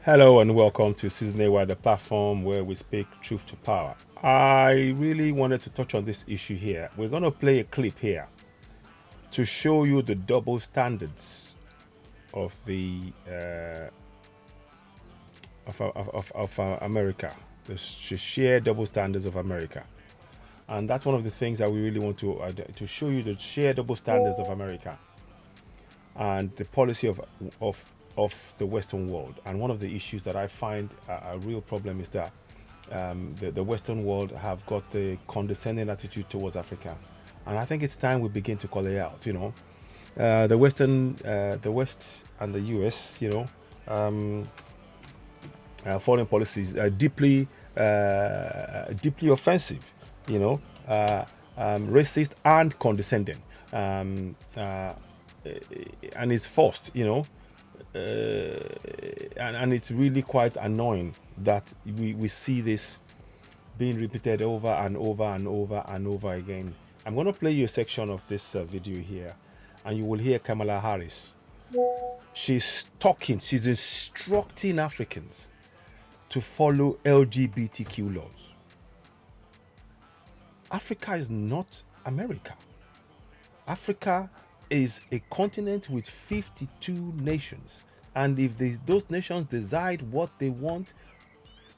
Hello and welcome to Season A, the platform where we speak truth to power. I really wanted to touch on this issue here. We're going to play a clip here to show you the double standards of the of America, the sheer double standards of America, and that's one of the things that we really want to show you the sheer double standards of America and the policy of the Western world. And one of the issues that I find a real problem is that the Western world have got the condescending attitude towards Africa, and I think it's time we begin to call it out. The West and the U.S. Foreign policies are deeply offensive. Racist and condescending, and it's forced. And it's really quite annoying that we see this being repeated over and over and over and over again. I'm going to play you a section of this video here, and you will hear Kamala Harris. She's instructing Africans to follow LGBTQ laws. Africa is not America. Africa is a continent with 52 nations, and if those nations decide what they want,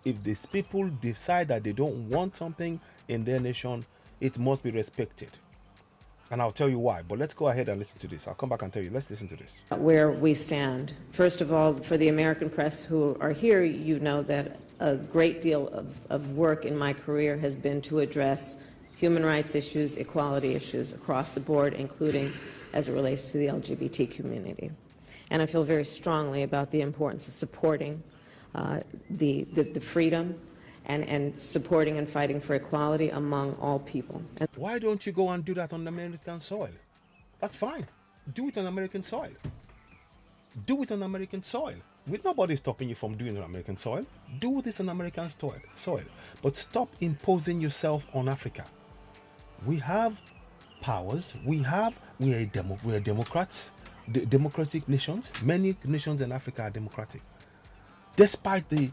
if these people decide that they don't want something in their nation, it must be respected. And I'll tell you why, but let's go ahead and listen to this. I'll come back and tell you. Let's listen to this. Where we stand. First of all, for the American press who are here, you know that a great deal of work in my career has been to address human rights issues, equality issues across the board, including as it relates to the LGBT community. And I feel very strongly about the importance of supporting the freedom and supporting and fighting for equality among all people. Why don't you go and do that on American soil? That's fine. Do it on American soil. Do it on American soil. Nobody's stopping you from doing it on American soil. Do this on American soil. But stop imposing yourself on Africa. We have powers. We are democrats, democratic nations. Many nations in Africa are democratic, despite the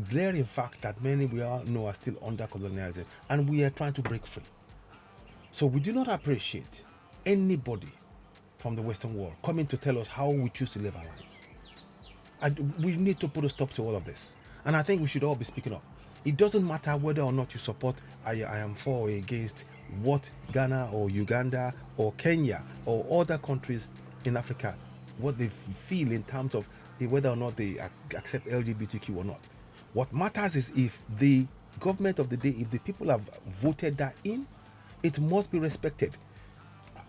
glaring fact that many we all know are still under colonialism, and we are trying to break free. So we do not appreciate anybody from the Western world coming to tell us how we choose to live our lives. And we need to put a stop to all of this. And I think we should all be speaking up. It doesn't matter whether or not you support, I am for or against what Ghana or Uganda or Kenya or other countries in Africa, what they feel in terms of whether or not they accept LGBTQ or not. What matters is if the government of the day, if the people have voted that in, it must be respected.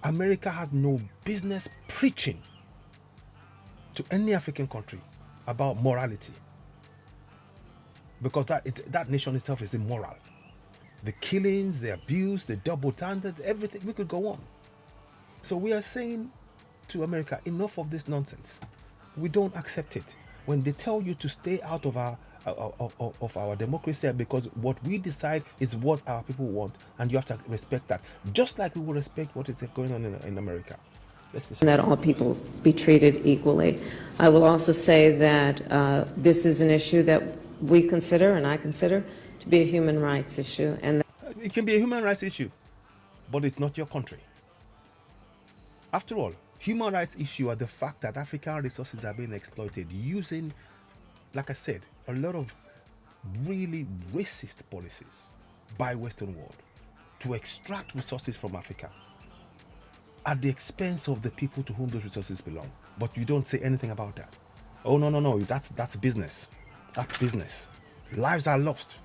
America has no business preaching to any African country about morality, because that nation itself is immoral. The killings, the abuse, the double standards, everything, we could go on. So we are saying to America, enough of this nonsense. We don't accept it. When they tell you to stay out of our democracy, because what we decide is what our people want, and you have to respect that, just like we will respect what is going on in America. Let's listen. That all people be treated equally. I will also say that this is an issue that we consider, and I consider, to be a human rights issue. And it can be a human rights issue, but it's not your country. After all, human rights issue are the fact that African resources are being exploited using, like I said, a lot of really racist policies by Western world to extract resources from Africa at the expense of the people to whom those resources belong. But you don't say anything about that. Oh, no, that's business. That's business. Lives are lost.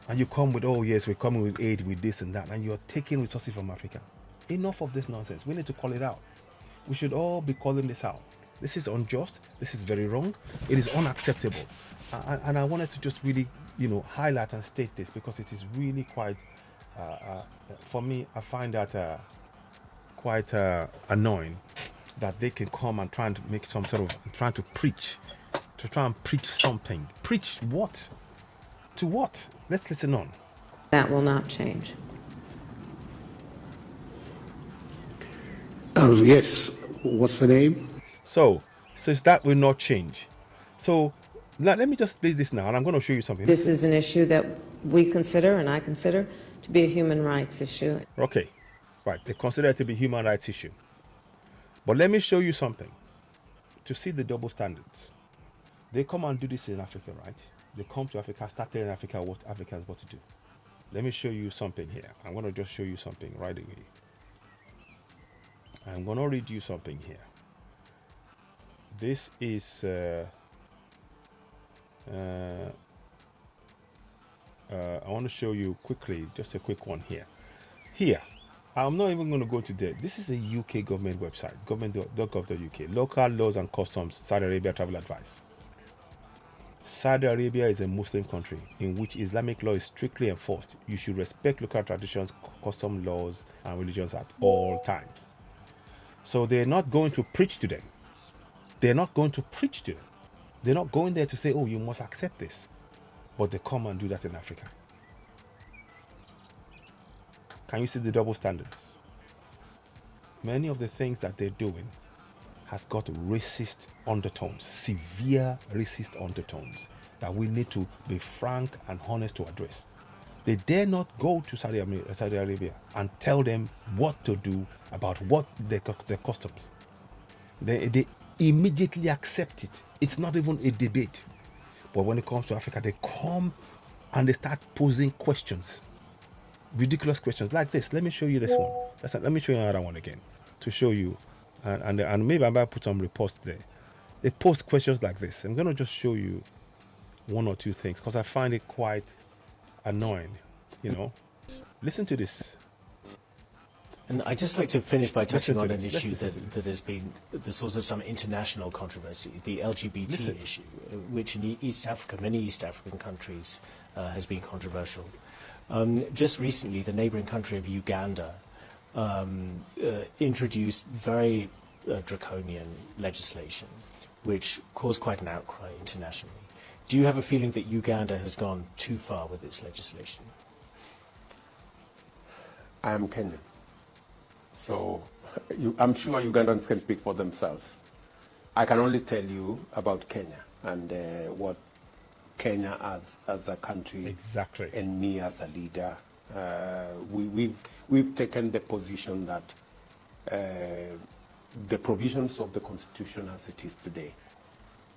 And you come with, oh yes, we're coming with aid, with this and that, and you're taking resources from Africa. Enough of this nonsense. We need to call it out. We should all be calling this out. This is unjust. This is very wrong. It is unacceptable. And I wanted to just really, highlight and state this, because it is really quite, for me, I find that quite annoying that they can come and try and make some sort of, trying to try and preach something. Preach what? To what? Let's listen on. that will not change. Oh, yes. What's the name? So, since that will not change, So let me just play this now, and I'm going to show you something. This is an issue that we consider, and I consider, to be a human rights issue. Okay, right. They consider it to be a human rights issue. But let me show you something to see the double standards. They come and do this in Africa, right? They come to Africa, start telling Africa what Africa is what to do. Let me show you something here. I'm going to just show you something right away. I'm going to read you something here. This is I want to show you quickly, just a quick one here. Here, I'm not even going to go to there. This is a UK government website, government.gov.uk. Local laws and customs, Saudi Arabia travel advice. Saudi Arabia is a Muslim country in which Islamic law is strictly enforced. You should respect local traditions, custom laws, and religions at all times. So they're not going to preach to them. They're not going to preach to them. They're not going there to say, oh, you must accept this. But they come and do that in Africa. Can you see the double standards? Many of the things that they're doing has got racist undertones, severe racist undertones that we need to be frank and honest to address. They dare not go to Saudi Arabia and tell them what to do about what their customs. They immediately accept it. It's not even a debate. But when it comes to Africa, they come and they start posing questions, ridiculous questions like this. Let me show you this one. Let me show you another one again to show you. And maybe I might put some reports there. They pose questions like this. I'm going to just show you one or two things because I find it quite annoying, you know. Listen to this. And I'd just like to finish by touching on an issue that has been the source of some international controversy, the LGBT issue, which in East Africa, many East African countries, has been controversial. Just recently, the neighboring country of Uganda introduced very draconian legislation, which caused quite an outcry internationally. Do you have a feeling that Uganda has gone too far with its legislation? I am Kenyan. So I'm sure Ugandans can speak for themselves. I can only tell you about Kenya and what Kenya as a country, exactly, and me as a leader. We've taken the position that the provisions of the Constitution as it is today,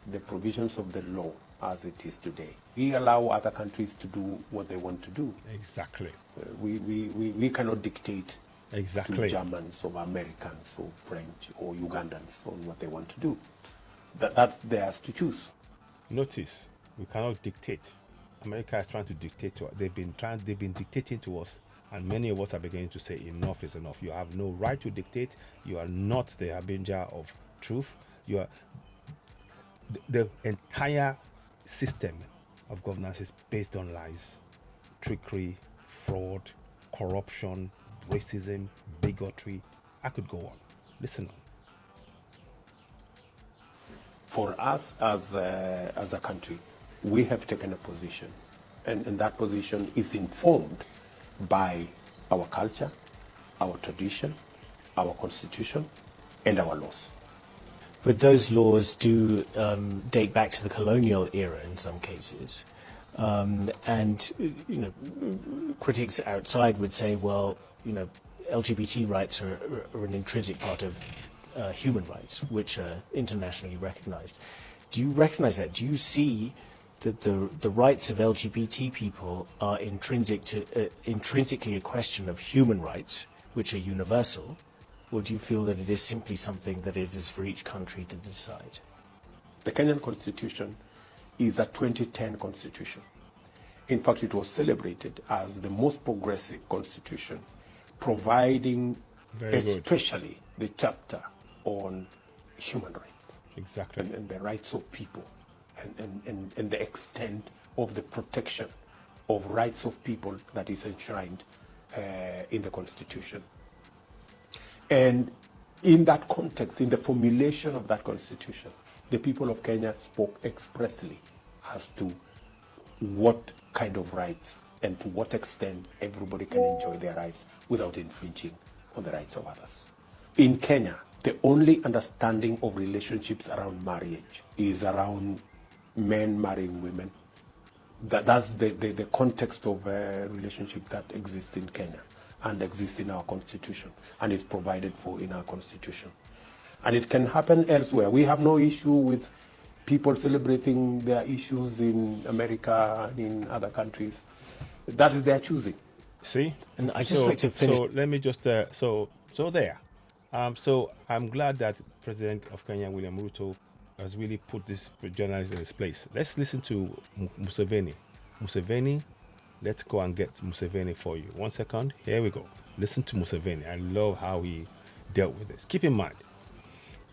the provisions of the law as it is today, we allow other countries to do what they want to do. Exactly. We cannot dictate exactly to Germans or Americans or French or Ugandans on what they want to do. That's theirs to choose. Notice, we cannot dictate. America is trying to dictate to us. They've been dictating to us, and many of us are beginning to say enough is enough. You have no right to dictate. You are not the harbinger of truth. You are the entire system of governance is based on lies, trickery, fraud, corruption, racism, bigotry. I could go on. Listen on. For us as a country, we have taken a position, and that position is informed by our culture, our tradition, our constitution, and our laws. But those laws do date back to the colonial era in some cases. And, you know, critics outside would say, well, you know, LGBT rights are an intrinsic part of human rights, which are internationally recognized. Do you recognize that? Do you see that the rights of LGBT people are intrinsically a question of human rights, which are universal? Or do you feel that it is simply something that it is for each country to decide? The Kenyan Constitution is a 2010 Constitution. In fact, it was celebrated as the most progressive constitution, providing especially the chapter on human rights. Exactly. And the rights of people, and the extent of the protection of rights of people that is enshrined in the Constitution. And in that context, in the formulation of that Constitution, the people of Kenya spoke expressly as to what kind of rights and to what extent everybody can enjoy their rights without infringing on the rights of others. In Kenya, the only understanding of relationships around marriage is around men marrying women. That's the context of a relationship that exists in Kenya and exists in our constitution and is provided for in our constitution. And it can happen elsewhere. We have no issue with people celebrating their issues in America and in other countries. That is their choosing. See, And I just like to finish. So let me just so there. So I'm glad that President of Kenya, William Ruto, has really put this journalist in his place. Let's listen to Museveni. Museveni, let's go and get Museveni for you. 1 second. Here we go. Listen to Museveni. I love how he dealt with this. Keep in mind,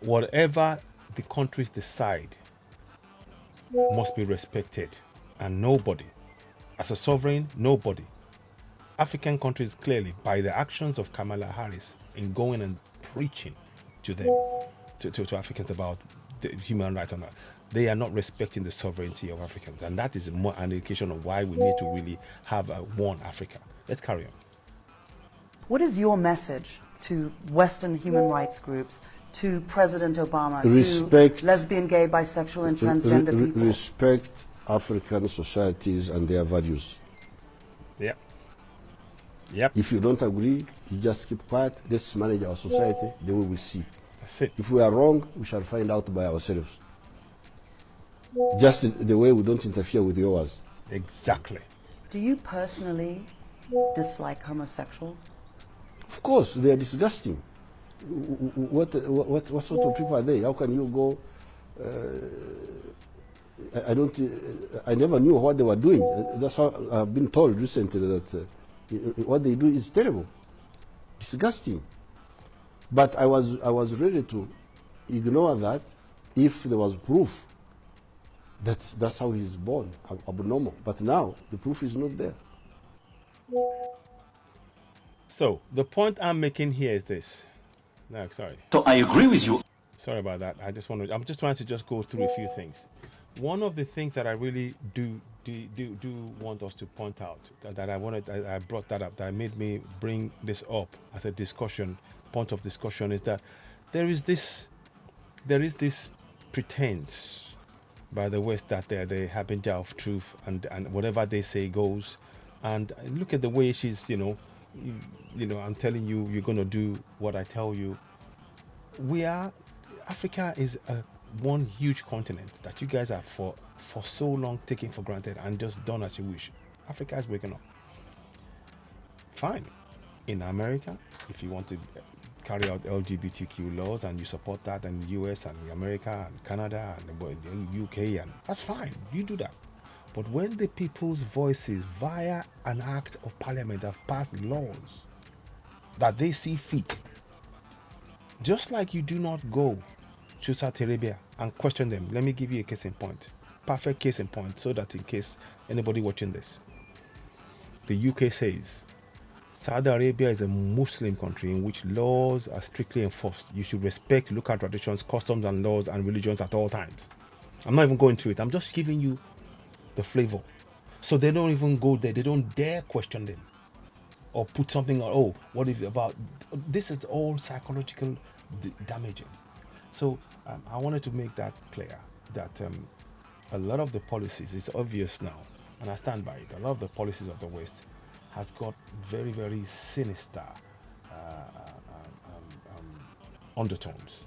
whatever the countries decide must be respected, and nobody, as a sovereign, nobody. African countries clearly, by the actions of Kamala Harris in going and preaching to them, to Africans about the human rights and that, they are not respecting the sovereignty of Africans, and that is more an indication of why we need to really have one Africa. Let's carry on. What is your message to Western human rights groups, to President Obama, Respect, to lesbian, gay, bisexual, and transgender people? Respect African societies and their values. Yep. Yep. If you don't agree, you just keep quiet. Let's manage our society the way we see. That's it. If we are wrong, we shall find out by ourselves. Just the way we don't interfere with yours. Exactly. Do you personally dislike homosexuals? Of course, they are disgusting. What sort of people are they? How can you go? I never knew what they were doing. That's how I've been told recently that what they do is terrible, disgusting. But I was ready to ignore that if there was proof that that's how he's born, abnormal. But now the proof is not there. So the point I'm making here is this. No, sorry. So I agree with you. Sorry about that. I'm just trying to just go through a few things. One of the things that I really do want us to point out that I brought that up, that made me bring this up as a discussion, point of discussion, is that there is this pretense by the West that they're the harbinger of truth and whatever they say goes. And look at the way she's, I'm telling you, you're going to do what I tell you. Africa is one huge continent that you guys are for so long taking for granted and just done as you wish. Africa is waking up. Fine. In America, if you want to carry out LGBTQ laws and you support that, and US and America and Canada and UK, and that's fine. You do that. But when the people's voices via an act of parliament have passed laws that they see fit, just like you do not go to Saudi Arabia and question them. Let me give you a case in point, perfect case in point, so that in case anybody watching this, the UK says Saudi Arabia is a Muslim country in which laws are strictly enforced. You should respect local traditions, customs and laws and religions at all times. I'm not even going through it. I'm just giving you the flavor. So they don't even go there. They don't dare question them or put something on, oh, what if about, this is all psychological damaging. So I wanted to make that clear, that a lot of the policies, it's obvious now, and I stand by it, a lot of the policies of the West has got very, very sinister undertones.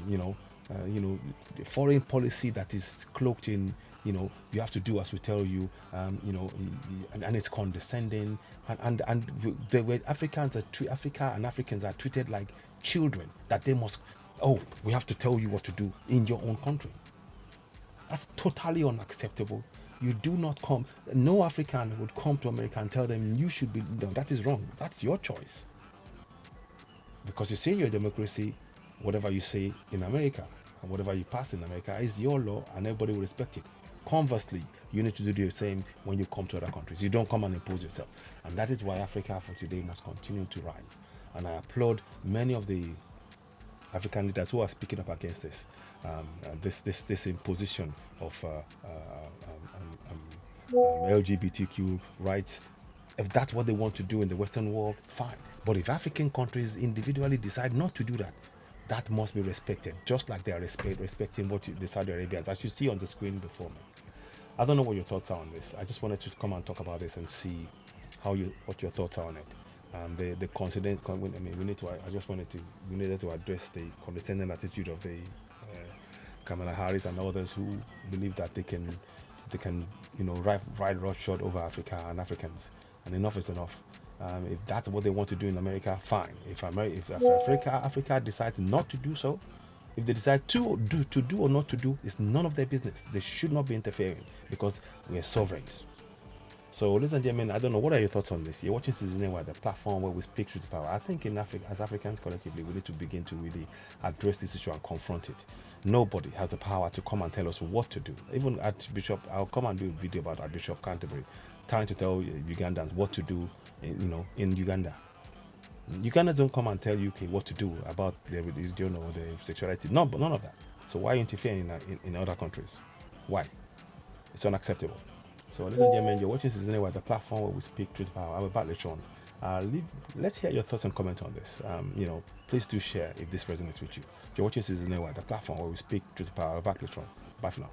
The foreign policy that is cloaked in, you have to do as we tell you, and it's condescending, and the way Africa and Africans are treated like children, that they must, we have to tell you what to do in your own country. That's totally unacceptable. You do not come, no African would come to America and tell them you should be, no, that is wrong. That's your choice. Because you say you're a democracy, whatever you say in America, and whatever you pass in America is your law and everybody will respect it. Conversely, you need to do the same when you come to other countries. You don't come and impose yourself. And that is why Africa for today must continue to rise. And I applaud many of the African leaders who are speaking up against this, this imposition of LGBTQ rights. If that's what they want to do in the Western world, fine. But if African countries individually decide not to do that, that must be respected, just like they are respecting what the Saudi Arabians, as you see on the screen before me. I don't know what your thoughts are on this. I just wanted to come and talk about this and see what your thoughts are on it. The condescending. I mean, we needed to address the condescending attitude of the Kamala Harris and others who believe that they can ride roughshod over Africa and Africans, and enough is enough. If that's what they want to do in America, fine. If Africa decides not to do so, if they decide to do or not to do, it's none of their business. They should not be interfering because we are sovereigns. So, ladies and gentlemen, I don't know, what are your thoughts on this? You're watching Citizen the platform where we speak truth to power. I think in Africa, as Africans collectively, we need to begin to really address this issue and confront it. Nobody has the power to come and tell us what to do. Even Archbishop, I'll come and do a video about Archbishop Canterbury, trying to tell Ugandans what to do, in Uganda. Ugandans don't come and tell UK what to do about the sexuality. None of that. So why interfere in other countries? Why? It's unacceptable. So, ladies and gentlemen, you're watching Citizen the platform where we speak truth power. I'm about later on. Let's hear your thoughts and comments on this. Please do share if this resonates with you. You're watching Citizen the platform where we speak truth power. I'm about later on. Bye for now.